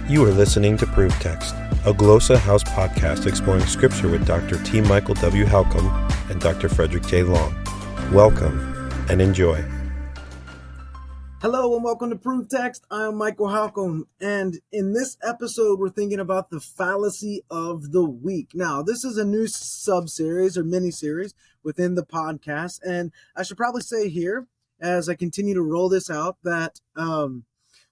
You are listening to Proof Text, a Glossa House podcast exploring Scripture with Dr. T. Michael W. Halcomb and Dr. Frederick J. Long. Welcome and enjoy. Hello and welcome to Proof Text. I'm Michael Halcomb, and in this episode, we're thinking about the fallacy of the week. Now, this is a new sub-series or mini-series within the podcast, and I should probably say here, as I continue to roll this out, that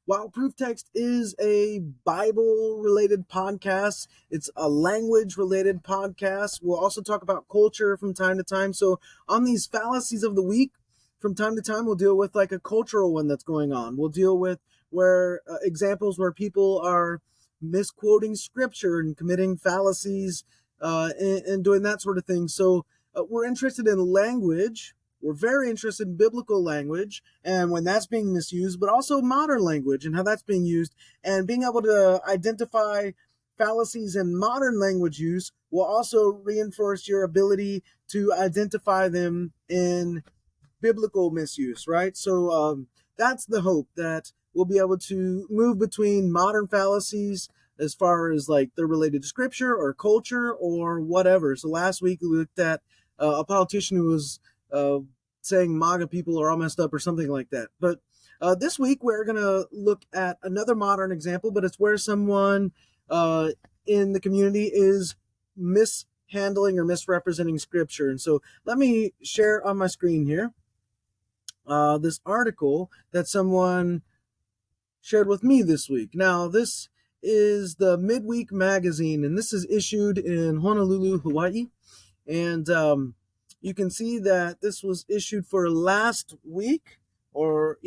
while Proof Text is a Bible-related podcast, it's a language-related podcast. We'll also talk about culture from time to time. So on these fallacies of the week, from time to time, we'll deal with like a cultural one that's going on. We'll deal with where examples where people are misquoting scripture and committing fallacies and doing that sort of thing. So we're interested in language. We're very interested in biblical language and when that's being misused, but also modern language and how that's being used. And being able to identify fallacies in modern language use will also reinforce your ability to identify them in biblical misuse, right? So that's the hope, that we'll be able to move between modern fallacies as far as like they're related to scripture or culture or whatever. So last week we looked at a politician who was saying MAGA people are all messed up or something like that. But this week we're going to look at another modern example, but it's where someone in the community is mishandling or misrepresenting scripture. And so let me share on my screen here this article that someone shared with me this week. Now, this is the Midweek magazine, and this is issued in Honolulu, Hawaii. And you can see that this was issued for last week, June,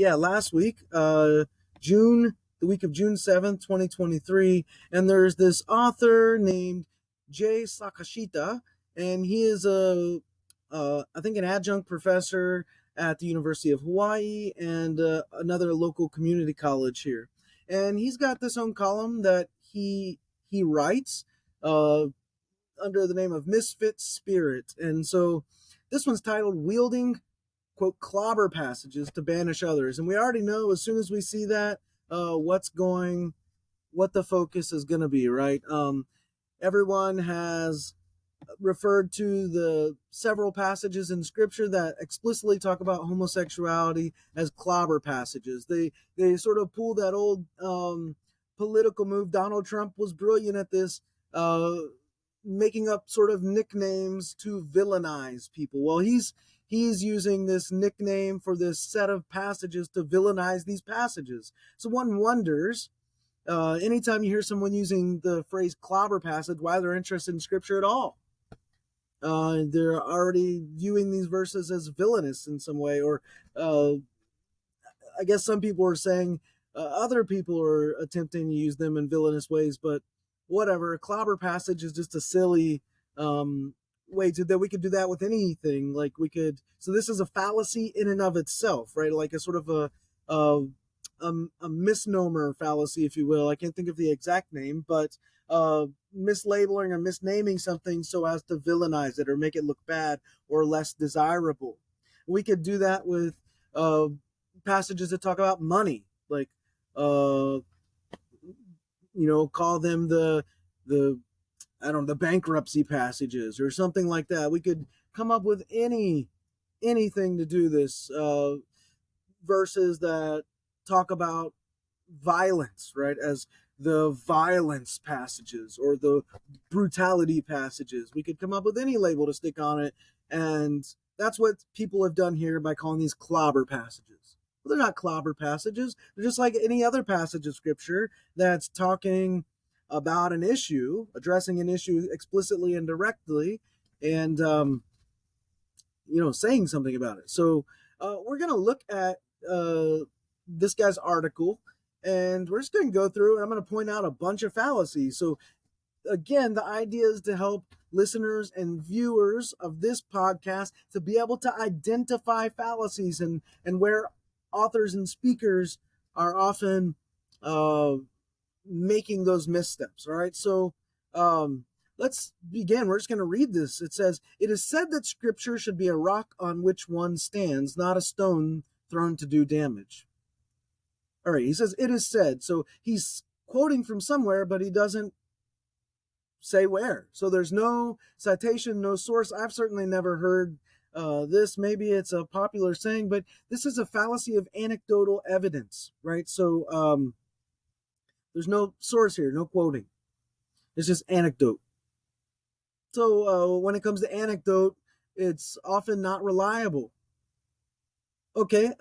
the week of June 7th, 2023. And there's this author named Jay Sakashita, and he is I think an adjunct professor at the University of Hawaii and another local community college here. And he's got this own column that he writes under the name of Misfit Spirit. And so this one's titled Wielding, quote, Clobber Passages to Banish Others. And we already know as soon as we see that what the focus is going to be, right? Everyone has referred to the several passages in scripture that explicitly talk about homosexuality as clobber passages. They sort of pull that old political move. Donald Trump was brilliant at this, making up sort of nicknames to villainize people. Well, he's using this nickname for this set of passages to villainize these passages. So one wonders, anytime you hear someone using the phrase clobber passage, why they're interested in scripture at all. They're already viewing these verses as villainous in some way, or I guess some people are saying other people are attempting to use them in villainous ways, but whatever. A clobber passage is just a silly way that we could do that with anything. Like so this is a fallacy in and of itself, right? Like a sort of a misnomer fallacy, if you will. I can't think of the exact name, but mislabeling or misnaming something so as to villainize it or make it look bad or less desirable. We could do that with passages that talk about money, like call them the bankruptcy passages or something like that. We could come up with anything to do this. Verses that talk about violence, right, as the violence passages or the brutality passages. We could come up with any label to stick on it, and that's what people have done here by calling these clobber passages. Well, they're not clobber passages. They're just like any other passage of scripture that's talking about an issue, addressing an issue explicitly and directly, and saying something about it. So we're going to look at this guy's article, and we're just going to go through and I'm going to point out a bunch of fallacies. So again, the idea is to help listeners and viewers of this podcast to be able to identify fallacies and where authors and speakers are often making those missteps. All right, so let's begin. We're just going to read this. It says, "It is said that scripture should be a rock on which one stands, not a stone thrown to do damage." All right, he says, "It is said." So he's quoting from somewhere, but he doesn't say where. So there's no citation, no source. I've certainly never heard this. Maybe it's a popular saying, but this is a fallacy of anecdotal evidence, right? So there's no source here, no quoting. It's just anecdote. So when it comes to anecdote, it's often not reliable. Okay,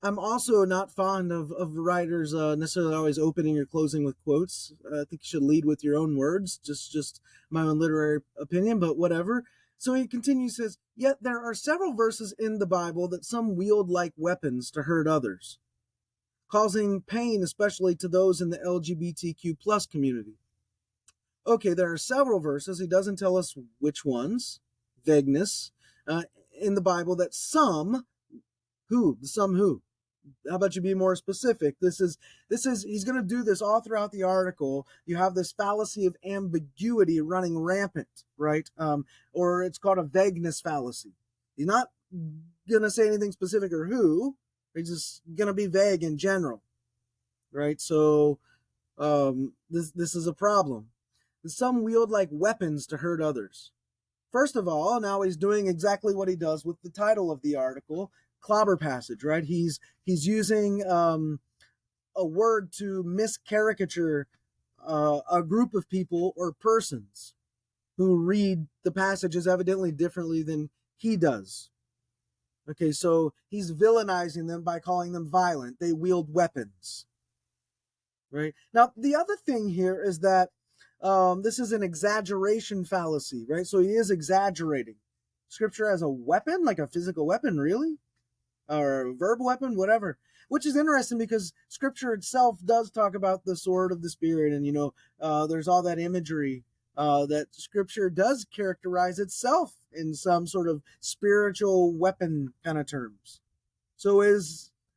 I'm also not fond of writers necessarily always opening or closing with quotes. I think you should lead with your own words, just my own literary opinion, but whatever. So he continues, says, yet there are several verses in the Bible that some wield like weapons to hurt others, causing pain especially to those in the LGBTQ plus community. Okay, there are several verses. He doesn't tell us which ones, vagueness, in the Bible that some who. How about you be more specific? This is he's going to do this all throughout the article. You have this fallacy of ambiguity running rampant, right? Or it's called a vagueness fallacy. He's not going to say anything specific or who. He's just going to be vague in general, right? So this is a problem. Some wield like weapons to hurt others. First of all, now he's doing exactly what he does with the title of the article, clobber passage, right? He's using a word to miscaricature a group of people or persons who read the passages evidently differently than he does. Okay, so he's villainizing them by calling them violent. They wield weapons, right? Now, the other thing here is that this is an exaggeration fallacy, right? So he is exaggerating. Scripture as a weapon, like a physical weapon, really? Or a verbal weapon, whatever. Which is interesting because Scripture itself does talk about the sword of the Spirit, and there's all that imagery that Scripture does characterize itself in some sort of spiritual weapon kind of terms. So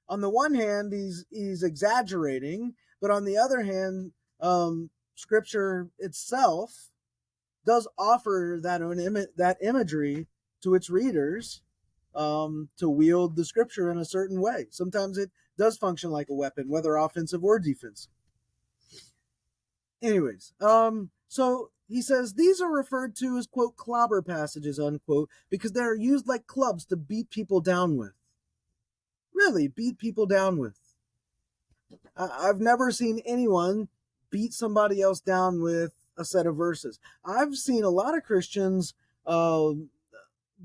on the one hand, he's exaggerating, but on the other hand, Scripture itself does offer that imagery to its readers to wield the Scripture in a certain way. Sometimes it does function like a weapon, whether offensive or defensive. Anyways, so he says these are referred to as, quote, clobber passages, unquote, because they're used like clubs to beat people down with. Really, beat people down with. I've never seen anyone beat somebody else down with a set of verses. I've seen a lot of Christians go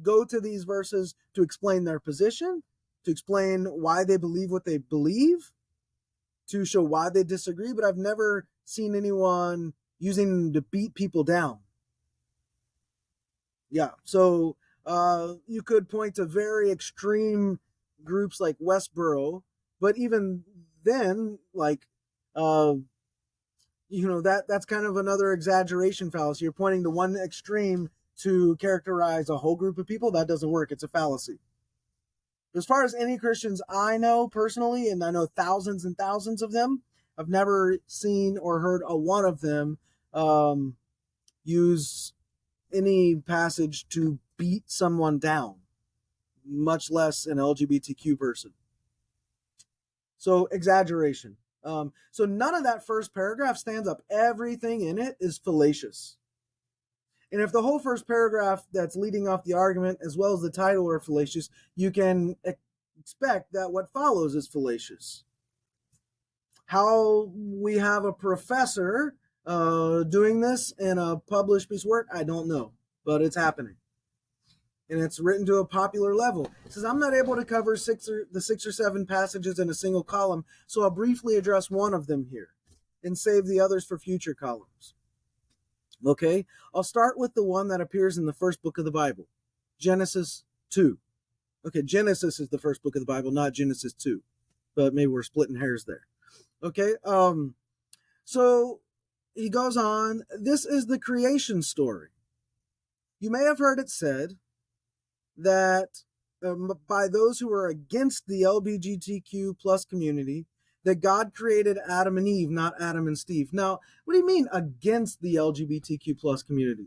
to these verses to explain their position, to explain why they believe what they believe, to show why they disagree, but I've never seen anyone using them to beat people down. Yeah, so you could point to very extreme groups like Westboro, but even then, like, that's kind of another exaggeration fallacy. You're pointing to one extreme to characterize a whole group of people. That doesn't work. It's a fallacy. As far as any Christians I know personally, and I know thousands and thousands of them, I've never seen or heard a one of them use any passage to beat someone down, much less an LGBTQ person. So exaggeration. So none of that first paragraph stands up. Everything in it is fallacious. And if the whole first paragraph that's leading off the argument, as well as the title, are fallacious, you can expect that what follows is fallacious. How we have a professor doing this in a published piece of work, I don't know, but it's happening. And it's written to a popular level. It says, I'm not able to cover the 6 or 7 passages in a single column, so I'll briefly address one of them here and save the others for future columns. Okay, I'll start with the one that appears in the first book of the Bible, Genesis 2. Okay, Genesis is the first book of the Bible, not Genesis 2, but maybe we're splitting hairs there. Okay, so he goes on, this is the creation story. You may have heard it said that by those who are against the LGBTQ plus community, that God created Adam and Eve, not Adam and Steve. Now, what do you mean against the LGBTQ plus community?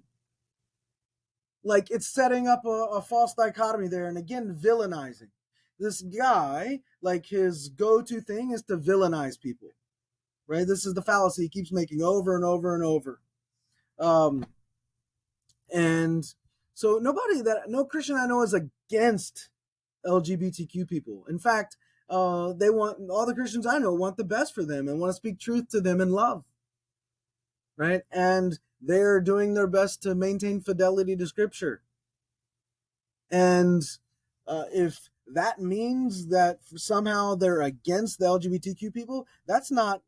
Like, it's setting up a false dichotomy there, and again, villainizing. This guy, like, his go-to thing is to villainize people. right? This is the fallacy he keeps making over and over and over. And so no Christian I know is against LGBTQ people. In fact, all the Christians I know want the best for them and want to speak truth to them in love, right? And they're doing their best to maintain fidelity to Scripture. And if that means that somehow they're against the LGBTQ people, that's not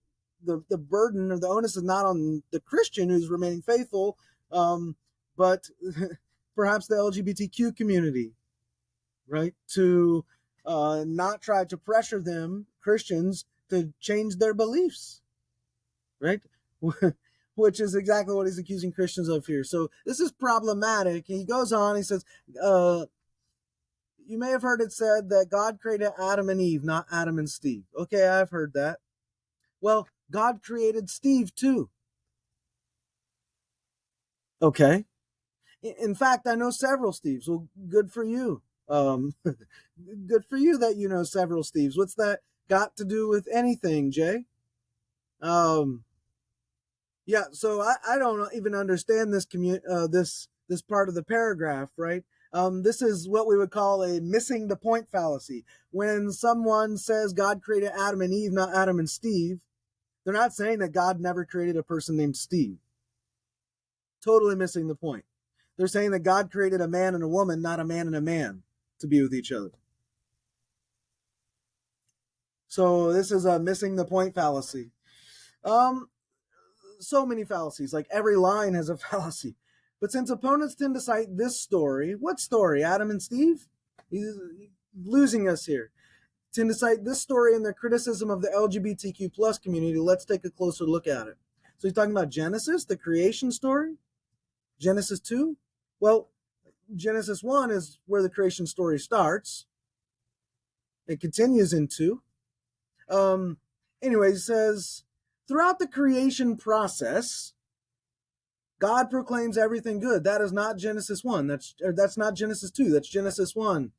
the burden, or the onus is not on the Christian who's remaining faithful, but perhaps the LGBTQ community, right? To not try to pressure them, Christians, to change their beliefs, right? Which is exactly what he's accusing Christians of here. So this is problematic. He goes on, he says, you may have heard it said that God created Adam and Eve, not Adam and Steve. Okay, I've heard that. Well, God created Steve too. Okay. In fact, I know several Steves. Well, good for you. Good for you that you know several Steves. What's that got to do with anything, Jay? Yeah, so I don't even understand this this part of the paragraph, right? This is what we would call a missing the point fallacy. When someone says God created Adam and Eve, not Adam and Steve, they're not saying that God never created a person named Steve. Totally missing the point. They're saying that God created a man and a woman, not a man and a man, to be with each other. So this is a missing the point fallacy. So many fallacies, like every line has a fallacy. But since opponents tend to cite this story, what story? Adam and Steve? He's losing us here. Tend to cite this story in their criticism of the LGBTQ plus community. Let's take a closer look at it. So he's talking about Genesis, the creation story. Genesis 2? Well, Genesis 1 is where the creation story starts. It continues in 2. Anyway, he says, throughout the creation process, God proclaims everything good. That is not Genesis 1. That's not Genesis 2. That's Genesis 1.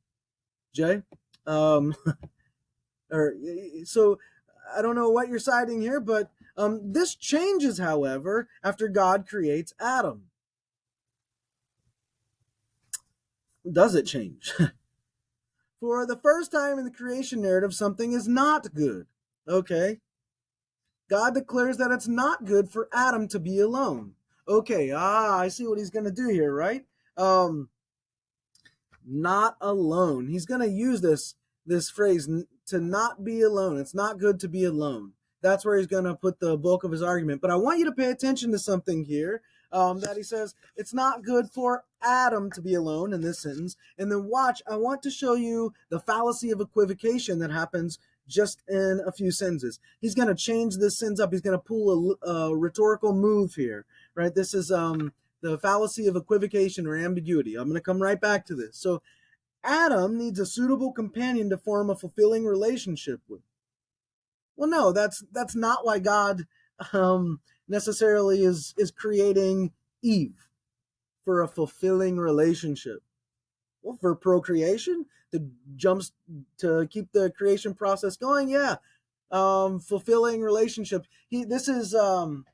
Jay? So I don't know what you're citing here, but this changes, however, after God creates Adam. Does it change? For the first time in the creation narrative, something is not good. Okay. God declares that it's not good for Adam to be alone. Okay, I see what he's going to do here, right? Not alone. He's going to use this phrase, to not be alone. It's not good to be alone. That's where he's going to put the bulk of his argument. But I want you to pay attention to something here, that he says it's not good for Adam to be alone in this sentence. And then watch, I want to show you the fallacy of equivocation that happens just in a few sentences. He's going to change this sentence up. He's going to pull a rhetorical move here, right? This is the fallacy of equivocation or ambiguity. I'm going to come right back to this. So Adam needs a suitable companion to form a fulfilling relationship with. Well, no, that's not why God necessarily is creating Eve, for a fulfilling relationship. Well, for procreation, to keep the creation process going, yeah. Fulfilling relationship. This is the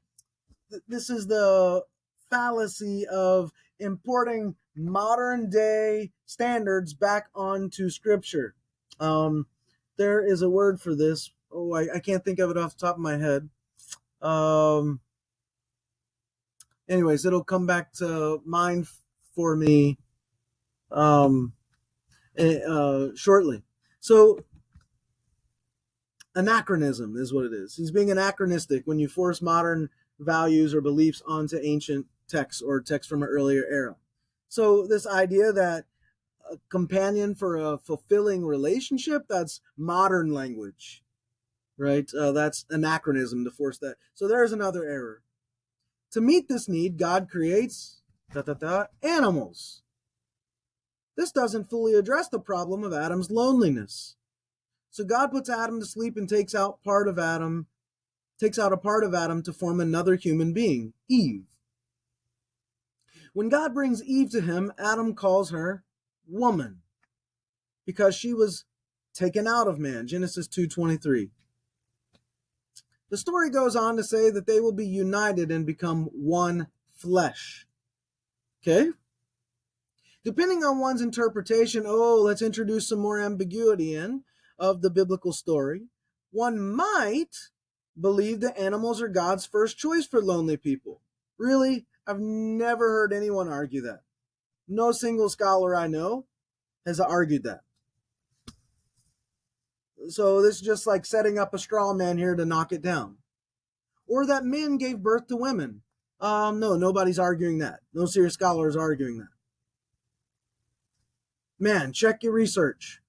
fallacy of importing modern day standards back onto Scripture. There is a word for this. Oh, I can't think of it off the top of my head. Anyways, it'll come back to mind for me shortly. So anachronism is what it is. He's being anachronistic when you force modern values or beliefs onto ancient texts or texts from an earlier era. So this idea that a companion for a fulfilling relationship, that's modern language, right? That's anachronism to force that. So there's another error. To meet this need, God creates animals. This doesn't fully address the problem of Adam's loneliness. So God puts Adam to sleep and takes out a part of Adam to form another human being, Eve. When God brings Eve to him, Adam calls her woman, because she was taken out of man, Genesis 2:23. The story goes on to say that they will be united and become one flesh. Okay? Depending on one's interpretation, let's introduce some more ambiguity in of the biblical story. One might believe that animals are God's first choice for lonely people. Really? I've never heard anyone argue that. No single scholar I know has argued that. So this is just like setting up a straw man here to knock it down. Or that men gave birth to women. No, nobody's arguing that. No serious scholar is arguing that. Man, check your research.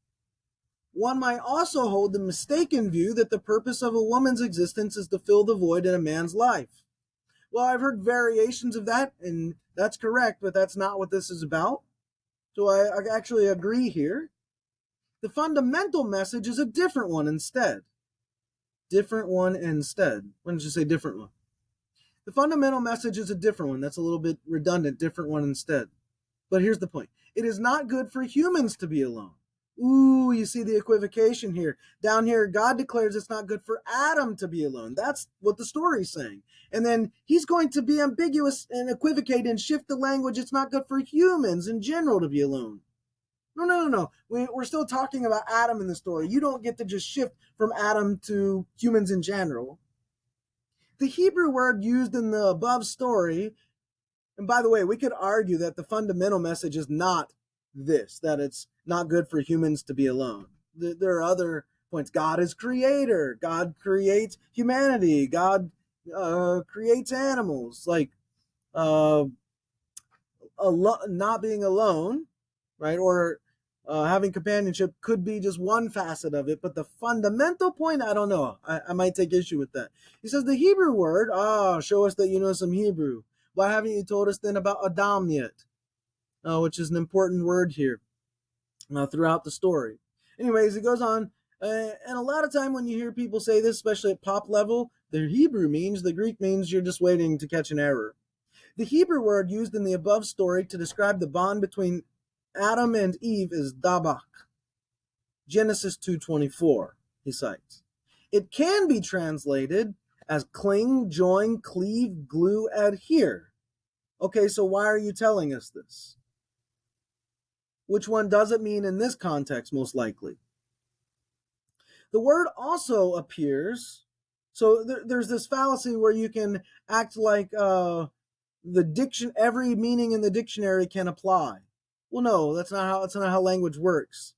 One might also hold the mistaken view that the purpose of a woman's existence is to fill the void in a man's life. Well, I've heard variations of that, and that's correct, but that's not what this is about. So I actually agree here. The fundamental message is a different one instead. Different one instead. Why don't you say different one? The fundamental message is a different one. That's a little bit redundant. Different one instead. But here's the point. It is not good for humans to be alone. Ooh, you see the equivocation here. Down here, God declares it's not good for Adam to be alone. That's what the story's saying. And then he's going to be ambiguous and equivocate and shift the language. It's not good for humans in general to be alone. No. We're still talking about Adam in the story. You don't get to just shift from Adam to humans in general. The Hebrew word used in the above story, and by the way, we could argue that the fundamental message is not this, that it's not good for humans to be alone. There are other points. God is creator. God creates humanity. God creates animals. Like not being alone, right? Or having companionship could be just one facet of it. But the fundamental point, I don't know. I might take issue with that. He says the Hebrew word, show us that you know some Hebrew. Why haven't you told us then about Adam yet? Which is an important word here throughout the story. Anyways, it goes on. And a lot of time when you hear people say this, especially at pop level, the Hebrew means, the Greek means you're just waiting to catch an error. The Hebrew word used in the above story to describe the bond between Adam and Eve is dabak. Genesis 2:24, he cites. It can be translated as cling, join, cleave, glue, adhere. Okay, so why are you telling us this? Which one does it mean in this context, most likely? The word also appears, so there's this fallacy where you can act like every meaning in the dictionary can apply. Well, no, that's not how language works,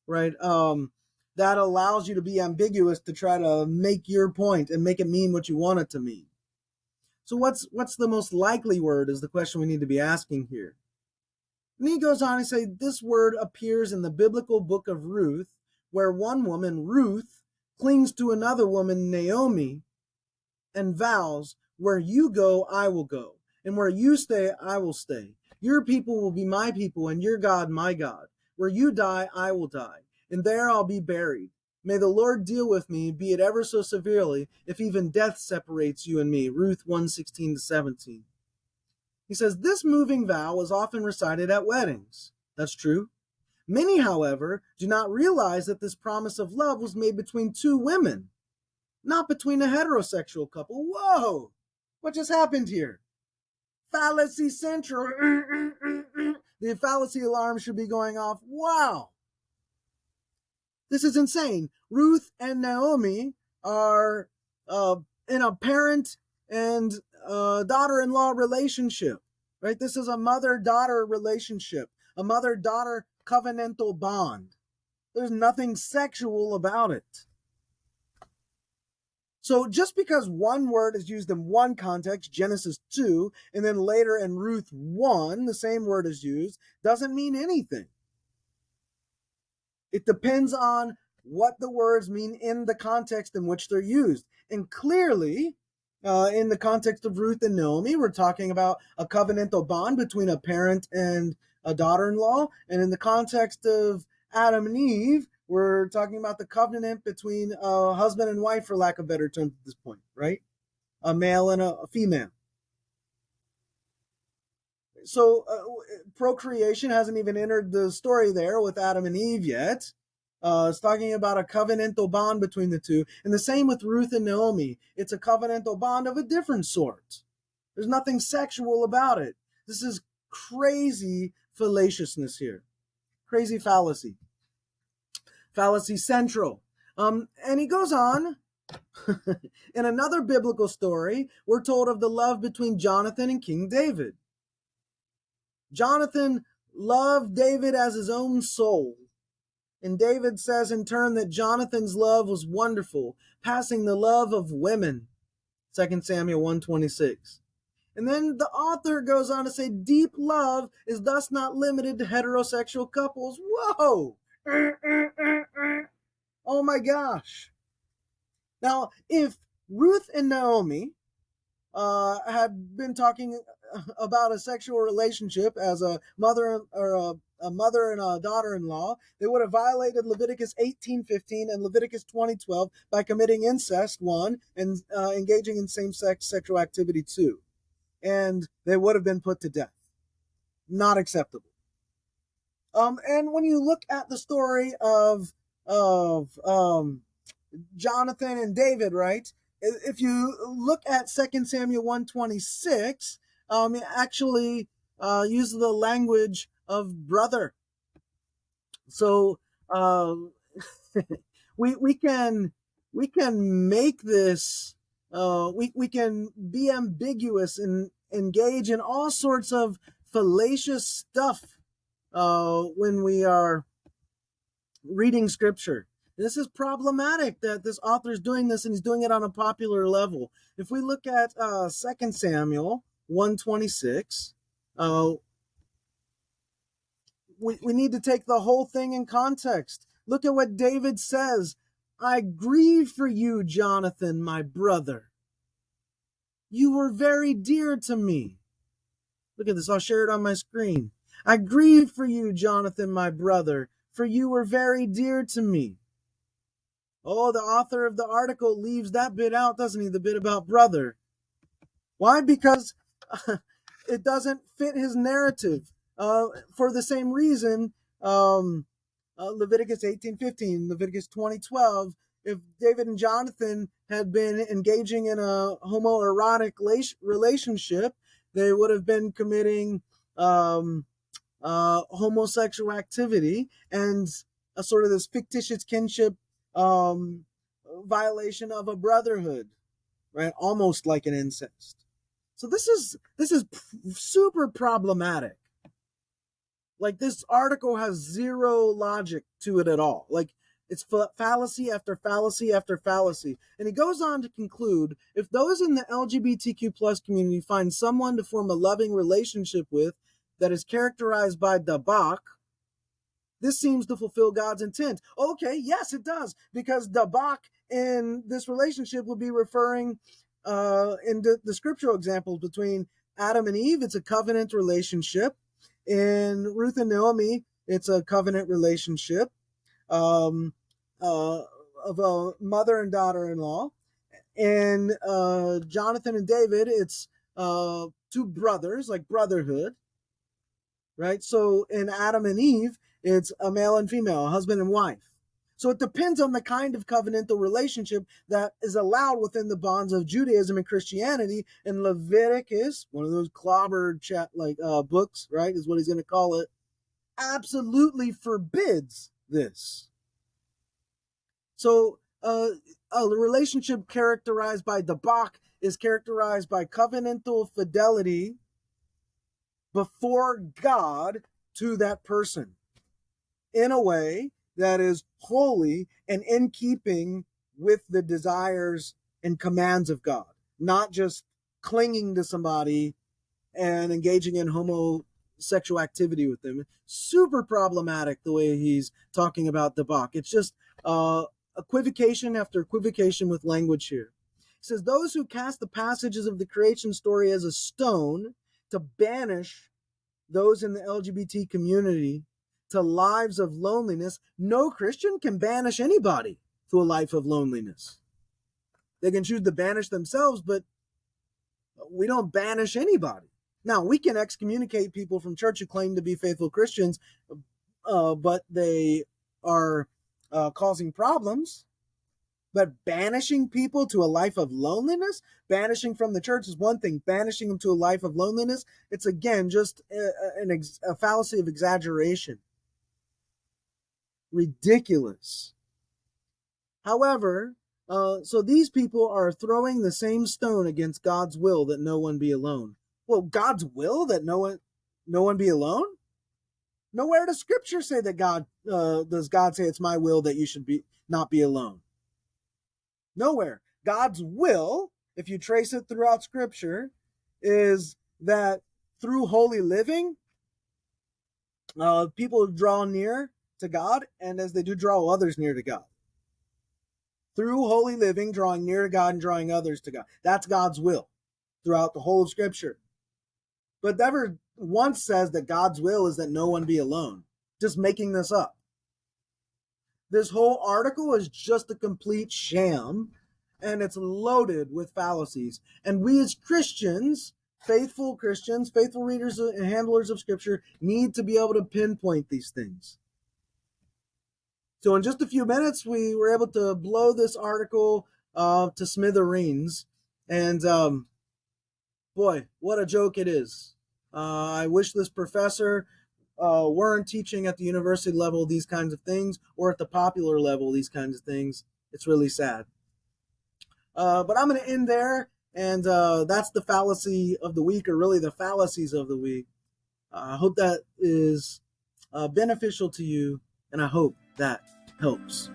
right? That allows you to be ambiguous to try to make your point and make it mean what you want it to mean. So what's the most likely word is the question we need to be asking here. And he goes on to say this word appears in the biblical book of Ruth, where one woman, Ruth, clings to another woman, Naomi, and vows, where you go, I will go, and where you stay, I will stay. Your people will be my people, and your God, my God. Where you die, I will die, and there I'll be buried. May the Lord deal with me, be it ever so severely, if even death separates you and me. Ruth 1:16-17. He says, this moving vow is often recited at weddings. That's true. Many, however, do not realize that this promise of love was made between two women, not between a heterosexual couple. Whoa! What just happened here? Fallacy central. The fallacy alarm should be going off. Wow! This is insane. Ruth and Naomi are in a parent and daughter-in-law relationship, right? This is a mother-daughter relationship, a mother-daughter covenantal bond. There's nothing sexual about it. So just because one word is used in one context, Genesis 2, and then later in Ruth 1, the same word is used, doesn't mean anything. It depends on what the words mean in the context in which they're used. And clearly, in the context of Ruth and Naomi, we're talking about a covenantal bond between a parent and a daughter-in-law. And in the context of Adam and Eve, we're talking about the covenant between a husband and wife, for lack of better terms at this point, right? A male and a female. So procreation hasn't even entered the story there with Adam and Eve yet. It's talking about a covenantal bond between the two. And the same with Ruth and Naomi. It's a covenantal bond of a different sort. There's nothing sexual about it. This is crazy fallaciousness here. Crazy fallacy. Fallacy central. And he goes on. In another biblical story, we're told of the love between Jonathan and King David. Jonathan loved David as his own soul. And David says in turn that Jonathan's love was wonderful, passing the love of women. 2 Samuel 1:26. And then the author goes on to say, deep love is thus not limited to heterosexual couples. Whoa! Oh my gosh. Now, if Ruth and Naomi had been talking about a sexual relationship as a mother or a mother and a daughter-in-law, they would have violated Leviticus 18:15 and Leviticus 20:12 by committing incest, one, and engaging in same-sex sexual activity, two. And they would have been put to death. Not acceptable. And when you look at the story of Jonathan and David, right? If you look at 2 Samuel 1:26, it actually uses the language of brother. So we can make this. We can be ambiguous and engage in all sorts of fallacious stuff when we are reading scripture. This is problematic that this author is doing this, and he's doing it on a popular level. If we look at 2 Samuel 1:26, we need to take the whole thing in context. Look at what David says. I grieve for you, Jonathan, my brother. You were very dear to me. Look at this. I'll share it on my screen. I grieve for you, Jonathan, my brother, for you were very dear to me. Oh, the author of the article leaves that bit out, doesn't he? The bit about brother. Why? Because it doesn't fit his narrative. For the same reason, Leviticus 18:15, Leviticus 20:12, if David and Jonathan had been engaging in a homoerotic relationship, they would have been committing homosexual activity and a sort of this fictitious kinship violation of a brotherhood, right? Almost like an incest. So this is super problematic. Like, this article has zero logic to it at all. Like, it's fallacy after fallacy after fallacy. And he goes on to conclude, if those in the LGBTQ plus community find someone to form a loving relationship with that is characterized by dabak, this seems to fulfill God's intent. Okay, yes, it does. Because dabak in this relationship would be referring in the scriptural examples between Adam and Eve. It's a covenant relationship. In Ruth and Naomi, it's a covenant relationship of a mother and daughter-in-law. And Jonathan and David, it's two brothers, like brotherhood, right? So in Adam and Eve, it's a male and female, a husband and wife. So it depends on the kind of covenantal relationship that is allowed within the bonds of Judaism and Christianity. And Leviticus, one of those clobbered books, right, is what he's going to call it, absolutely forbids this. So a relationship characterized by dabak is characterized by covenantal fidelity before God to that person in a way that is holy and in keeping with the desires and commands of God, not just clinging to somebody and engaging in homosexual activity with them. Super problematic the way he's talking about dabak. It's just equivocation after equivocation with language here. He says, those who cast the passages of the creation story as a stone to banish those in the LGBT community to lives of loneliness. No Christian can banish anybody to a life of loneliness. They can choose to banish themselves, but we don't banish anybody. Now, we can excommunicate people from church who claim to be faithful Christians, but they are causing problems. But banishing people to a life of loneliness, banishing from the church is one thing. Banishing them to a life of loneliness, it's again just a fallacy of exaggeration. Ridiculous. However, so these people are throwing the same stone against God's will that no one be alone. Well, God's will that no one be alone? Nowhere does Scripture say that does God say it's my will that you should not be alone. Nowhere. God's will, if you trace it throughout Scripture, is that through holy living, people draw near to God, and as they do, draw others near to God. Through holy living, drawing near to God and drawing others to God. That's God's will throughout the whole of Scripture. But never once says that God's will is that no one be alone. Just making this up. This whole article is just a complete sham, and it's loaded with fallacies. And we as Christians, faithful readers and handlers of Scripture, need to be able to pinpoint these things. So in just a few minutes, we were able to blow this article to smithereens. And boy, what a joke it is. I wish this professor weren't teaching at the university level these kinds of things, or at the popular level these kinds of things. It's really sad. But I'm going to end there, and that's the fallacy of the week, or really the fallacies of the week. I hope that is beneficial to you, and I hope that helps.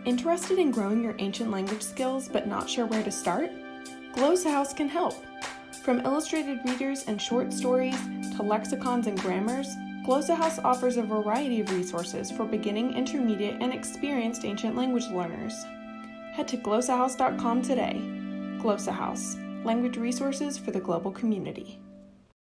Interested in growing your ancient language skills but not sure where to start? Glossa House can help. From illustrated readers and short stories to lexicons and grammars, Glossa House offers a variety of resources for beginning, intermediate, and experienced ancient language learners. Head to glossahouse.com today. Glossa House, language resources for the global community.